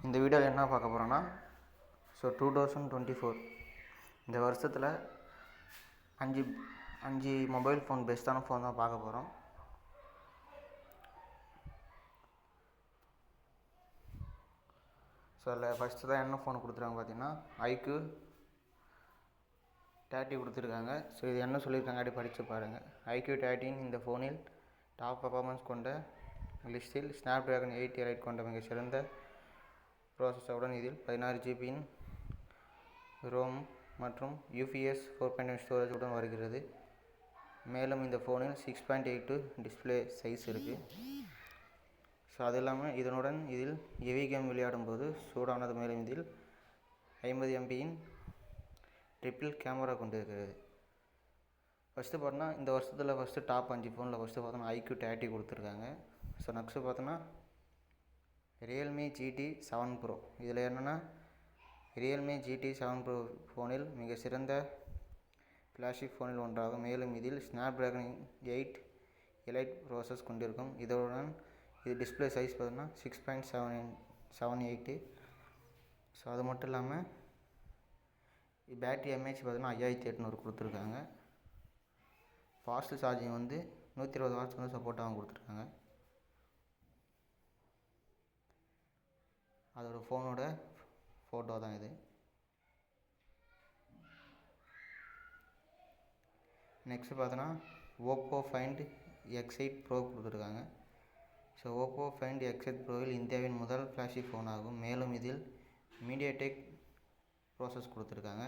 இந்த வீடியோவில் என்ன பார்க்க போகிறோன்னா 2024 இந்த வருஷத்தில் அஞ்சு மொபைல் ஃபோன் பெஸ்ட்டான ஃபோன் தான் பார்க்க போகிறோம். அதில் ஃபஸ்ட்டு தான் என்ன ஃபோன் கொடுத்துருக்காங்க பார்த்தீங்கன்னா iQOO 30 கொடுத்துருக்காங்க. இது என்ன சொல்லியிருக்காங்க அப்படி படித்து பாருங்கள். iQOO 13 இந்த ஃபோனில் டாப் பர்ஃபார்மன்ஸ் கொண்ட லிஸ்டில் ஸ்னாப்டிராகன் 8 எலைட் கொண்ட மிக சிறந்த ப்ராசஸருடன் இதில் 16 GB ரோம் மற்றும் UFS 4.1 ஸ்டோரேஜுடன் வருகிறது. மேலும் இந்த ஃபோனில் 6.82 டிஸ்பிளே சைஸ் இருக்குது. அது இல்லாமல் இதில் ஹெவி கேம் விளையாடும்போது சூடானது. மேலும் இதில் 50 MP ட்ரிபிள் கேமரா கொண்டு இருக்கிறது. ஃபஸ்ட்டு பார்த்தோன்னா இந்த வருஷத்தில் டாப் 5 ஃபோனில் பார்த்தோன்னா iQOO 30 கொடுத்துருக்காங்க. நெக்ஸ்ட்டு பார்த்தோன்னா Realme GT 7 Pro. இதில் என்னென்னா Realme GT 7 Pro ஃபோனில் மிக சிறந்த ஃப்ளாக்ஷிப் ஃபோனில் ஒன்றாகும். மேலும் இதில் ஸ்னாப்டிராகன் 8 எலைட் ப்ராசஸ் கொண்டிருக்கும். இதனுடன் இது டிஸ்பிளே சைஸ் பார்த்தோன்னா 6.78. அது மட்டும் இல்லாமல் பேட்டரி எம்ஏஹெச் பார்த்தோன்னா 5800 கொடுத்துருக்காங்க. ஃபாஸ்ட் சார்ஜிங் 120 வாட்ஸ் சப்போர்ட்டாகவும் கொடுத்துருக்காங்க. அதோட ஃபோனோட ஃபோட்டோ தான் இது. நெக்ஸ்ட்டு பார்த்தோன்னா Oppo Find X8 Pro கொடுத்துருக்காங்க. Oppo Find X8 Proவில் இந்தியாவின் முதல் ஃப்ளாக்ஷிப் ஃபோன் ஆகும். மேலும் இதில் MediaTek ப்ராசஸ் கொடுத்துருக்காங்க.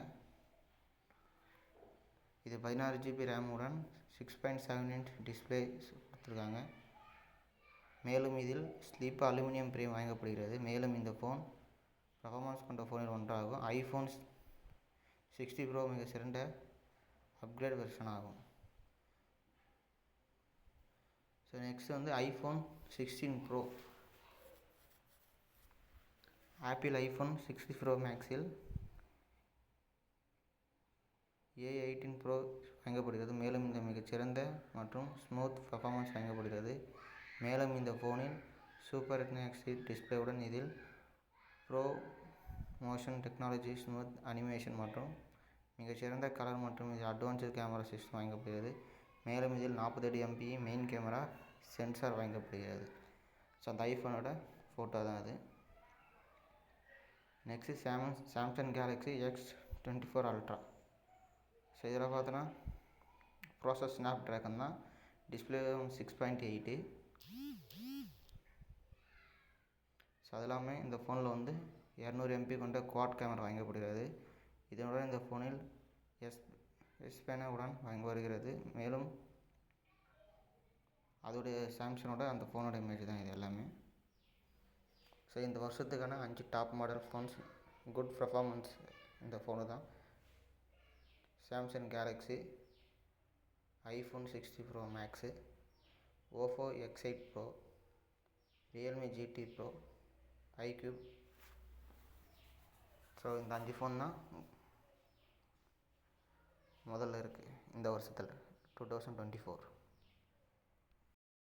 இது 16 GB ரேமுடன் 6.7 டிஸ்பிளே கொடுத்துருக்காங்க. மேலும் இதில் ஸ்லீப் அலுமினியம் ஃப்ரேம் வழங்கப்படுகிறது. மேலும் இந்த ஃபோன் பர்ஃபார்மன்ஸ் கொண்ட ஃபோனில் ஒன்றாகும். iPhone 60 Pro மிக சிறந்த அப்கிரேட் வெர்ஷன் ஆகும். Next iPhone 16 Pro. Apple iPhone 6 Pro Maxல் A18 Pro வழங்கப்படுகிறது. மேலும் இந்த மிகச்சிறந்த மற்றும் ஸ்மூத் பர்ஃபார்மன்ஸ் வழங்கப்படுகிறது. மேலும் இந்த ஃபோனில் சூப்பர் ரெட்டினா XD டிஸ்பிளேவுடன் இதில் bro motion technology, smooth animation மற்றும் மிகச்சிறந்த கலர் மற்றும் இது அட்வான்ஸ்டு கேமரா சிஸ்டம் வழங்கப்படுகிறது. மேலும் இதில் 48 MP மெயின் கேமரா சென்சார் வழங்கப்படுகிறது. அந்த ஐஃபோனோட ஃபோட்டோ தான் அது. Next Samsung Galaxy X24 Ultra. இதில் பார்த்தோன்னா ப்ராசஸ் ஸ்னாப்டிராகன் தான். டிஸ்பிளே 6.8. அது இல்லாமல் இந்த ஃபோனில் 200 MP கொண்ட குவாட் கேமரா வழங்கப்படுகிறது. இதனுடன் இந்த ஃபோனில் S Pen உடன் வருகிறது. மேலும் அதோடைய சாம்சங்கோட அந்த ஃபோனோட இமேஜ் தான் இது எல்லாமே. இந்த வருஷத்துக்கான 5 top model phones good performance இந்த ஃபோனு தான். Samsung Galaxy, iPhone 60 Pro Max, Oppo X8 Pro, Realme GT Pro, iQOO. இந்த 5 ஃபோன் தான் முதல்ல இருக்குது இந்த வருஷத்தில் 2024.